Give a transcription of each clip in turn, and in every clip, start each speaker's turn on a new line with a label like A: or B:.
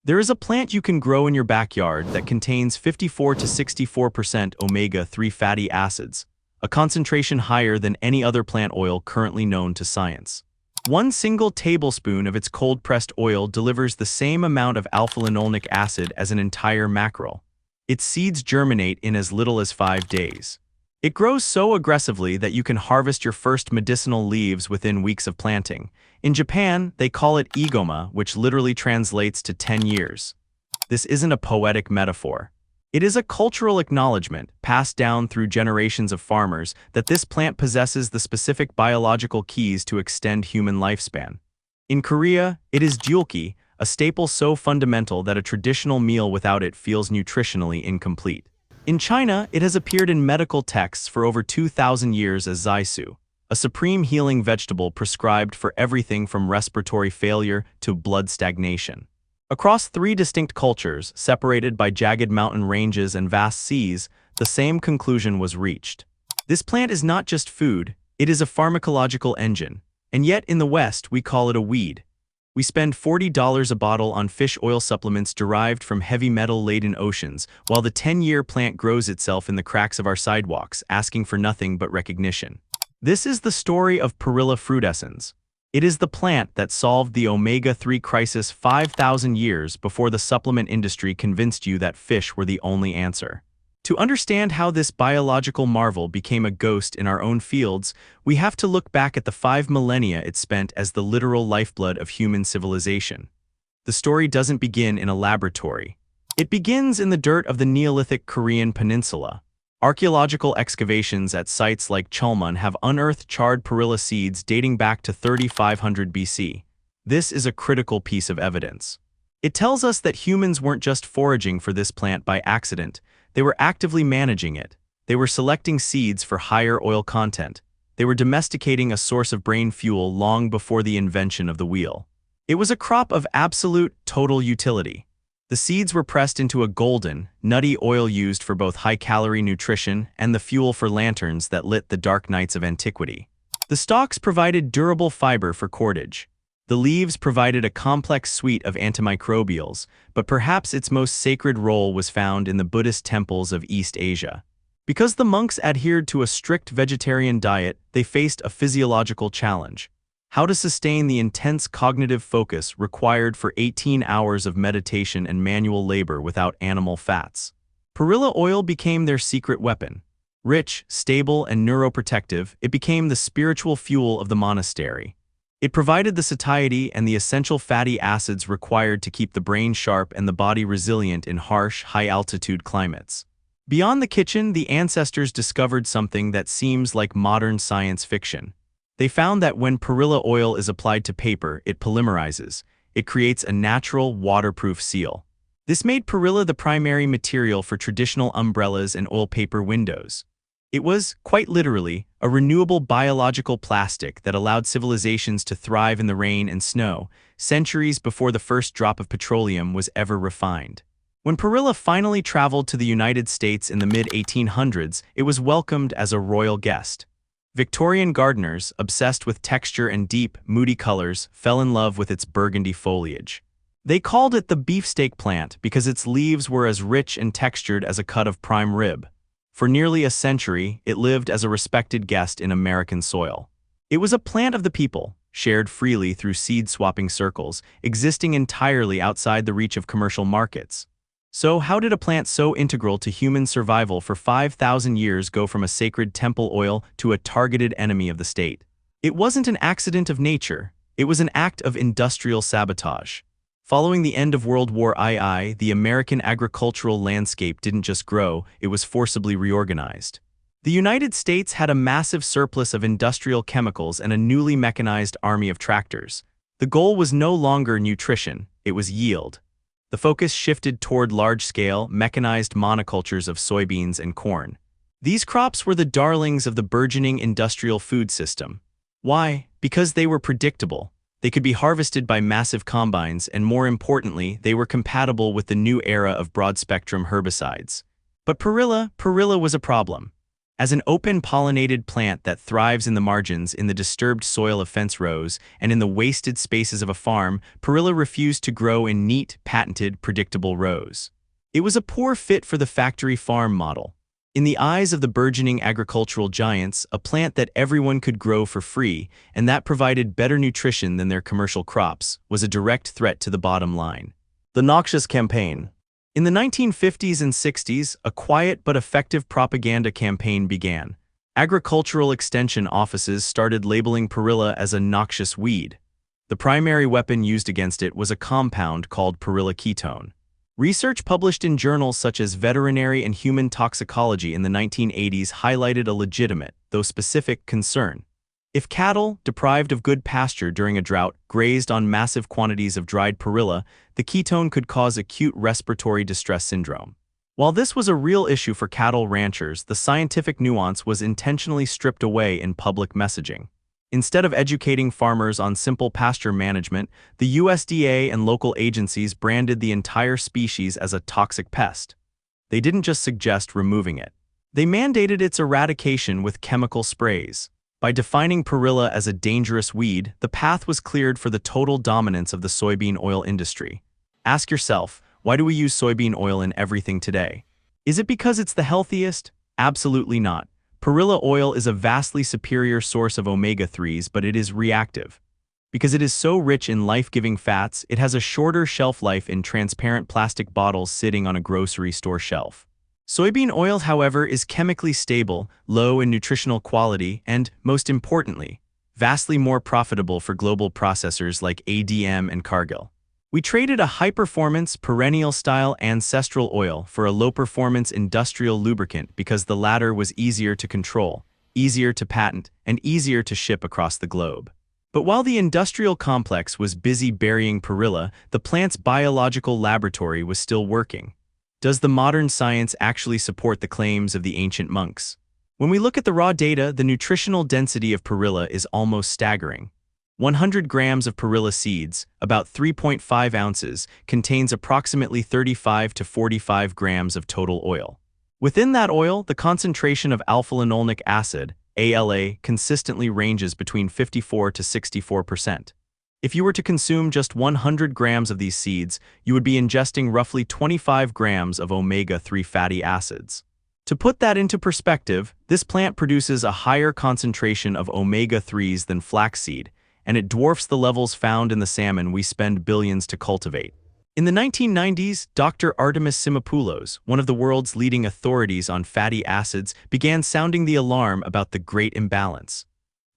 A: There is a plant you can grow in your backyard that contains 54 to 64% omega-3 fatty acids, a concentration higher than any other plant oil currently known to science. One single tablespoon of its cold-pressed oil delivers the same amount of alpha-linolenic acid as an entire mackerel. Its seeds germinate in as little as 5 days. It grows so aggressively that you can harvest your first medicinal leaves within weeks of planting. In Japan, they call it igoma, which literally translates to 10 years. This isn't a poetic metaphor. It is a cultural acknowledgement, passed down through generations of farmers, that this plant possesses the specific biological keys to extend human lifespan. In Korea, it is julki, a staple so fundamental that a traditional meal without it feels nutritionally incomplete. In China, it has appeared in medical texts for over 2,000 years as zaisu, a supreme healing vegetable prescribed for everything from respiratory failure to blood stagnation. Across 3 distinct cultures, separated by jagged mountain ranges and vast seas, the same conclusion was reached. This plant is not just food, it is a pharmacological engine, and yet in the West we call it a weed. We spend $40 a bottle on fish oil supplements derived from heavy metal-laden oceans, while the 10-year plant grows itself in the cracks of our sidewalks, asking for nothing but recognition. This is the story of Perilla frutescens. It is the plant that solved the omega-3 crisis 5,000 years before the supplement industry convinced you that fish were the only answer. To understand how this biological marvel became a ghost in our own fields, we have to look back at the 5 millennia it spent as the literal lifeblood of human civilization. The story doesn't begin in a laboratory. It begins in the dirt of the Neolithic Korean peninsula. Archaeological excavations at sites like Salmon have unearthed charred perilla seeds dating back to 3500 BC. This is a critical piece of evidence. It tells us that humans weren't just foraging for this plant by accident. They were actively managing it. They were selecting seeds for higher oil content. They were domesticating a source of brain fuel long before the invention of the wheel. It was a crop of absolute, total utility. The seeds were pressed into a golden, nutty oil used for both high-calorie nutrition and the fuel for lanterns that lit the dark nights of antiquity. The stalks provided durable fiber for cordage. The leaves provided a complex suite of antimicrobials, but perhaps its most sacred role was found in the Buddhist temples of East Asia. Because the monks adhered to a strict vegetarian diet, they faced a physiological challenge: how to sustain the intense cognitive focus required for 18 hours of meditation and manual labor without animal fats. Perilla oil became their secret weapon. Rich, stable, and neuroprotective, it became the spiritual fuel of the monastery. It provided the satiety and the essential fatty acids required to keep the brain sharp and the body resilient in harsh, high-altitude climates. Beyond the kitchen, the ancestors discovered something that seems like modern science fiction. They found that when perilla oil is applied to paper, it polymerizes. It creates a natural, waterproof seal. This made perilla the primary material for traditional umbrellas and oil paper windows. It was, quite literally, a renewable biological plastic that allowed civilizations to thrive in the rain and snow, centuries before the first drop of petroleum was ever refined. When perilla finally traveled to the United States in the mid-1800s, it was welcomed as a royal guest. Victorian gardeners, obsessed with texture and deep, moody colors, fell in love with its burgundy foliage. They called it the beefsteak plant because its leaves were as rich and textured as a cut of prime rib. For nearly a century, it lived as a respected guest in American soil. It was a plant of the people, shared freely through seed-swapping circles, existing entirely outside the reach of commercial markets. So how did a plant so integral to human survival for 5,000 years go from a sacred temple oil to a targeted enemy of the state? It wasn't an accident of nature, it was an act of industrial sabotage. Following the end of World War II, the American agricultural landscape didn't just grow, it was forcibly reorganized. The United States had a massive surplus of industrial chemicals and a newly mechanized army of tractors. The goal was no longer nutrition, it was yield. The focus shifted toward large-scale, mechanized monocultures of soybeans and corn. These crops were the darlings of the burgeoning industrial food system. Why? Because they were predictable. They could be harvested by massive combines, and more importantly, they were compatible with the new era of broad-spectrum herbicides. But Perilla was a problem. As an open-pollinated plant that thrives in the margins, in the disturbed soil of fence rows, and in the wasted spaces of a farm, Perilla refused to grow in neat, patented, predictable rows. It was a poor fit for the factory farm model. In the eyes of the burgeoning agricultural giants, a plant that everyone could grow for free, and that provided better nutrition than their commercial crops, was a direct threat to the bottom line. The Noxious campaign. In the 1950s and 60s, a quiet but effective propaganda campaign began. Agricultural extension offices started labeling Perilla as a noxious weed. The primary weapon used against it was a compound called Perilla ketone. Research published in journals such as Veterinary and Human Toxicology in the 1980s highlighted a legitimate, though specific, concern. If cattle, deprived of good pasture during a drought, grazed on massive quantities of dried Perilla, the ketone could cause acute respiratory distress syndrome. While this was a real issue for cattle ranchers, the scientific nuance was intentionally stripped away in public messaging. Instead of educating farmers on simple pasture management, the USDA and local agencies branded the entire species as a toxic pest. They didn't just suggest removing it. They mandated its eradication with chemical sprays. By defining Perilla as a dangerous weed, the path was cleared for the total dominance of the soybean oil industry. Ask yourself, why do we use soybean oil in everything today? Is it because it's the healthiest? Absolutely not. Perilla oil is a vastly superior source of omega-3s, but it is reactive. Because it is so rich in life-giving fats, it has a shorter shelf life in transparent plastic bottles sitting on a grocery store shelf. Soybean oil, however, is chemically stable, low in nutritional quality, and, most importantly, vastly more profitable for global processors like ADM and Cargill. We traded a high-performance, perennial-style ancestral oil for a low-performance industrial lubricant because the latter was easier to control, easier to patent, and easier to ship across the globe. But while the industrial complex was busy burying Perilla, the plant's biological laboratory was still working. Does the modern science actually support the claims of the ancient monks? When we look at the raw data, the nutritional density of Perilla is almost staggering. 100 grams of Perilla seeds, about 3.5 ounces, contains approximately 35 to 45 grams of total oil. Within that oil, the concentration of alpha-linolenic acid, ALA, consistently ranges between 54 to 64%. If you were to consume just 100 grams of these seeds, you would be ingesting roughly 25 grams of omega-3 fatty acids. To put that into perspective, this plant produces a higher concentration of omega-3s than flaxseed, and it dwarfs the levels found in the salmon we spend billions to cultivate. In the 1990s, Dr. Artemis Simopoulos, one of the world's leading authorities on fatty acids, began sounding the alarm about the great imbalance.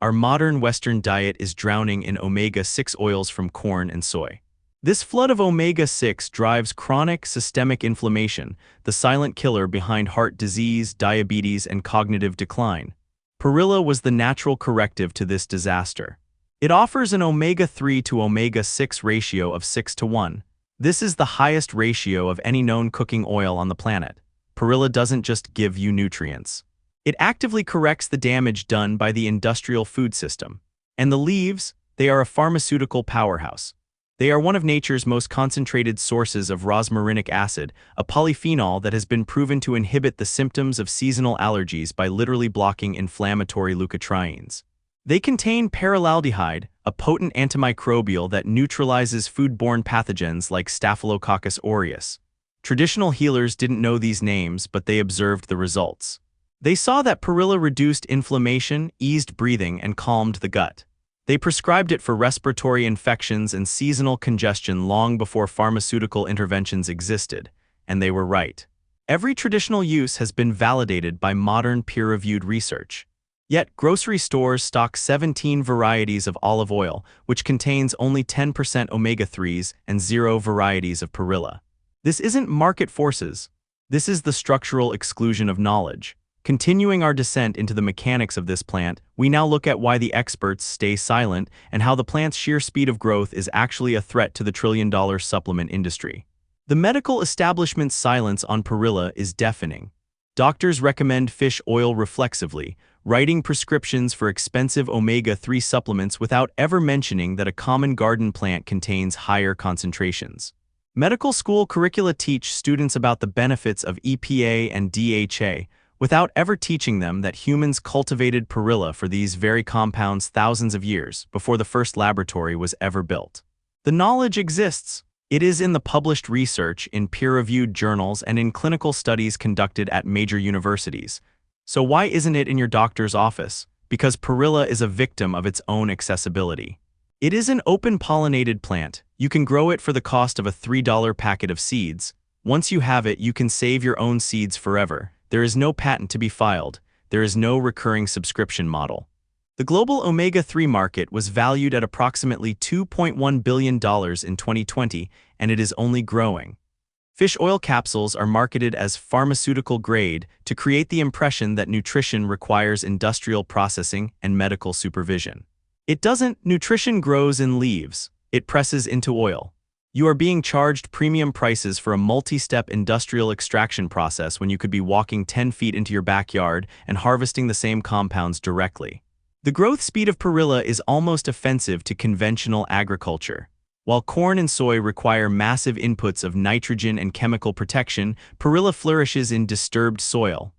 A: Our modern Western diet is drowning in omega-6 oils from corn and soy. This flood of omega-6 drives chronic systemic inflammation, the silent killer behind heart disease, diabetes, and cognitive decline. Perilla was the natural corrective to this disaster. It offers an omega-3 to omega-6 ratio of 6:1. This is the highest ratio of any known cooking oil on the planet. Perilla doesn't just give you nutrients. It actively corrects the damage done by the industrial food system. And the leaves, they are a pharmaceutical powerhouse. They are one of nature's most concentrated sources of rosmarinic acid, a polyphenol that has been proven to inhibit the symptoms of seasonal allergies by literally blocking inflammatory leukotrienes. They contain perillaldehyde, a potent antimicrobial that neutralizes foodborne pathogens like Staphylococcus aureus. Traditional healers didn't know these names, but they observed the results. They saw that Perilla reduced inflammation, eased breathing, and calmed the gut. They prescribed it for respiratory infections and seasonal congestion long before pharmaceutical interventions existed, and they were right. Every traditional use has been validated by modern peer-reviewed research. Yet, grocery stores stock 17 varieties of olive oil, which contains only 10% omega-3s and 0 varieties of Perilla. This isn't market forces. This is the structural exclusion of knowledge. Continuing our descent into the mechanics of this plant, we now look at why the experts stay silent and how the plant's sheer speed of growth is actually a threat to the trillion-dollar supplement industry. The medical establishment's silence on Perilla is deafening. Doctors recommend fish oil reflexively, writing prescriptions for expensive omega-3 supplements without ever mentioning that a common garden plant contains higher concentrations. Medical school curricula teach students about the benefits of EPA and DHA, without ever teaching them that humans cultivated perilla for these very compounds thousands of years before the first laboratory was ever built. The knowledge exists. It is in the published research, in peer-reviewed journals, and in clinical studies conducted at major universities. So why isn't it in your doctor's office? Because perilla is a victim of its own accessibility. It is an open-pollinated plant. You can grow it for the cost of a $3 packet of seeds. Once you have it, you can save your own seeds forever. There is no patent to be filed. There is no recurring subscription model. The global omega-3 market was valued at approximately $2.1 billion in 2020, and it is only growing. Fish oil capsules are marketed as pharmaceutical grade to create the impression that nutrition requires industrial processing and medical supervision. It doesn't. Nutrition grows in leaves. It presses into oil. You are being charged premium prices for a multi-step industrial extraction process when you could be walking 10 feet into your backyard and harvesting the same compounds directly. The growth speed of perilla is almost offensive to conventional agriculture. While corn and soy require massive inputs of nitrogen and chemical protection, perilla flourishes in disturbed soil.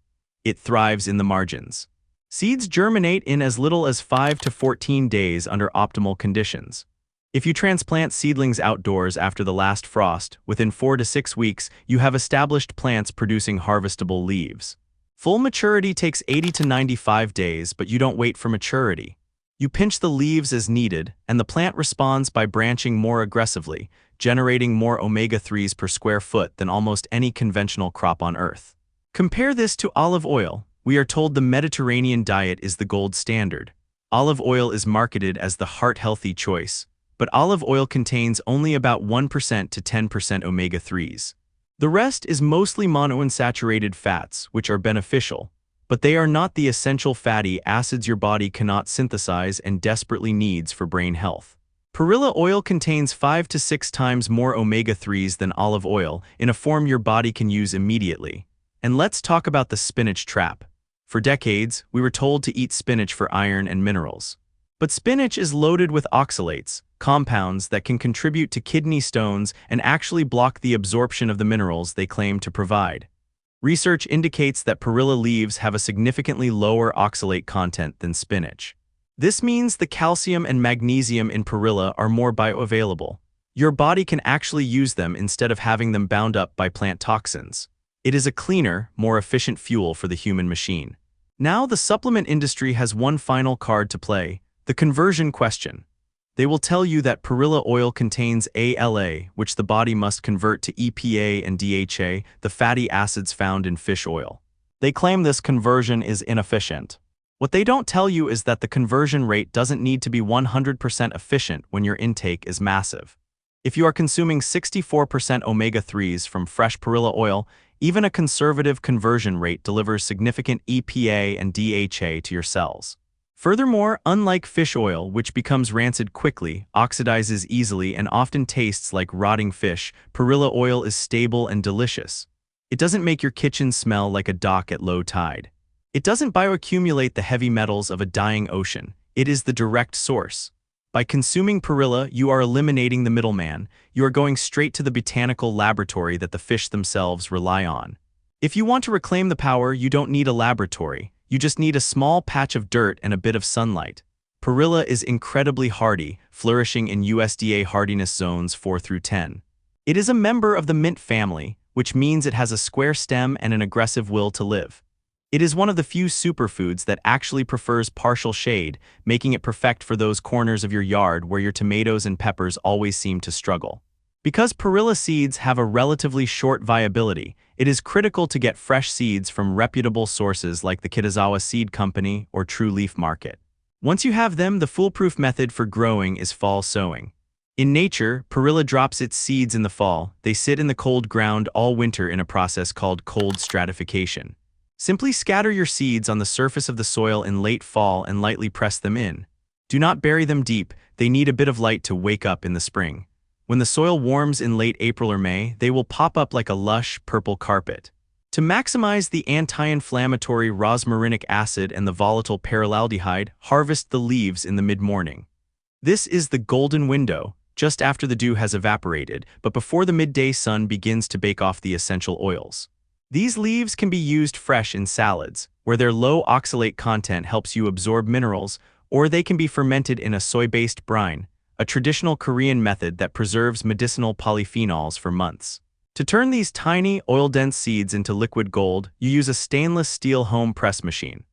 A: It thrives in the margins. Seeds germinate in as little as 5 to 14 days under optimal conditions. If you transplant seedlings outdoors after the last frost, within 4 to 6 weeks, you have established plants producing harvestable leaves. Full maturity takes 80 to 95 days, but you don't wait for maturity. You pinch the leaves as needed, and the plant responds by branching more aggressively, generating more omega-3s per square foot than almost any conventional crop on Earth. Compare this to olive oil. We are told the Mediterranean diet is the gold standard. Olive oil is marketed as the heart-healthy choice, but olive oil contains only about 1% to 10% omega-3s. The rest is mostly monounsaturated fats, which are beneficial, but they are not the essential fatty acids your body cannot synthesize and desperately needs for brain health. Perilla oil contains 5 to 6 times more omega-3s than olive oil in a form your body can use immediately. And let's talk about the spinach trap. For decades, we were told to eat spinach for iron and minerals. But spinach is loaded with oxalates, compounds that can contribute to kidney stones and actually block the absorption of the minerals they claim to provide. Research indicates that perilla leaves have a significantly lower oxalate content than spinach. This means the calcium and magnesium in perilla are more bioavailable. Your body can actually use them instead of having them bound up by plant toxins. It is a cleaner, more efficient fuel for the human machine. Now the supplement industry has one final card to play, the conversion question. They will tell you that perilla oil contains ALA, which the body must convert to EPA and DHA, the fatty acids found in fish oil. They claim this conversion is inefficient. What they don't tell you is that the conversion rate doesn't need to be 100% efficient when your intake is massive. If you are consuming 64% omega-3s from fresh perilla oil, even a conservative conversion rate delivers significant EPA and DHA to your cells. Furthermore, unlike fish oil, which becomes rancid quickly, oxidizes easily, and often tastes like rotting fish, perilla oil is stable and delicious. It doesn't make your kitchen smell like a dock at low tide. It doesn't bioaccumulate the heavy metals of a dying ocean. It is the direct source. By consuming perilla, you are eliminating the middleman. You are going straight to the botanical laboratory that the fish themselves rely on. If you want to reclaim the power, you don't need a laboratory. You just need a small patch of dirt and a bit of sunlight. Perilla is incredibly hardy, flourishing in USDA hardiness zones 4 through 10. It is a member of the mint family, which means it has a square stem and an aggressive will to live. It is one of the few superfoods that actually prefers partial shade, making it perfect for those corners of your yard where your tomatoes and peppers always seem to struggle. Because perilla seeds have a relatively short viability, it is critical to get fresh seeds from reputable sources like the Kitazawa Seed Company or True Leaf Market. Once you have them, the foolproof method for growing is fall sowing. In nature, perilla drops its seeds in the fall. They sit in the cold ground all winter in a process called cold stratification. Simply scatter your seeds on the surface of the soil in late fall and lightly press them in. Do not bury them deep. They need a bit of light to wake up in the spring. When the soil warms in late April or May, they will pop up like a lush, purple carpet. To maximize the anti-inflammatory rosmarinic acid and the volatile perillaldehyde, harvest the leaves in the mid-morning. This is the golden window, just after the dew has evaporated, but before the midday sun begins to bake off the essential oils. These leaves can be used fresh in salads, where their low oxalate content helps you absorb minerals, or they can be fermented in a soy-based brine, a traditional Korean method that preserves medicinal polyphenols for months. To turn these tiny, oil-dense seeds into liquid gold, you use a stainless steel home press machine.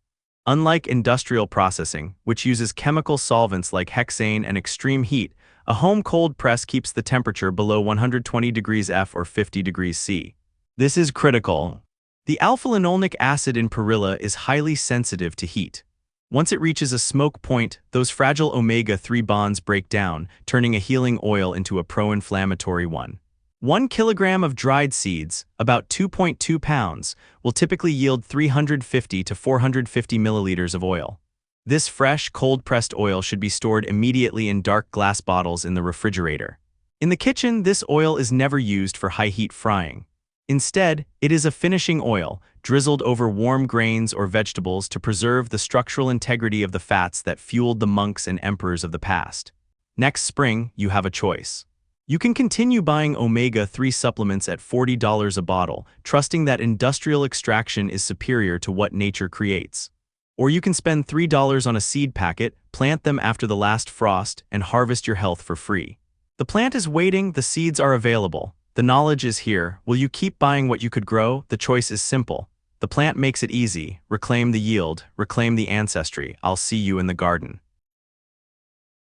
A: Unlike industrial processing, which uses chemical solvents like hexane and extreme heat, a home cold press keeps the temperature below 120 degrees F or 50 degrees C. This is critical. The alpha-linolenic acid in Perilla is highly sensitive to heat. Once it reaches a smoke point, those fragile omega-3 bonds break down, turning a healing oil into a pro-inflammatory one. 1 kilogram of dried seeds, about 2.2 pounds, will typically yield 350 to 450 milliliters of oil. This fresh, cold-pressed oil should be stored immediately in dark glass bottles in the refrigerator. In the kitchen, this oil is never used for high-heat frying. Instead, it is a finishing oil, drizzled over warm grains or vegetables to preserve the structural integrity of the fats that fueled the monks and emperors of the past. Next spring, you have a choice. You can continue buying omega-3 supplements at $40 a bottle, trusting that industrial extraction is superior to what nature creates. Or you can spend $3 on a seed packet, plant them after the last frost, and harvest your health for free. The plant is waiting, the seeds are available. The knowledge is here. Will you keep buying what you could grow? The choice is simple. The plant makes it easy. Reclaim the yield, reclaim the ancestry. I'll see you in the garden.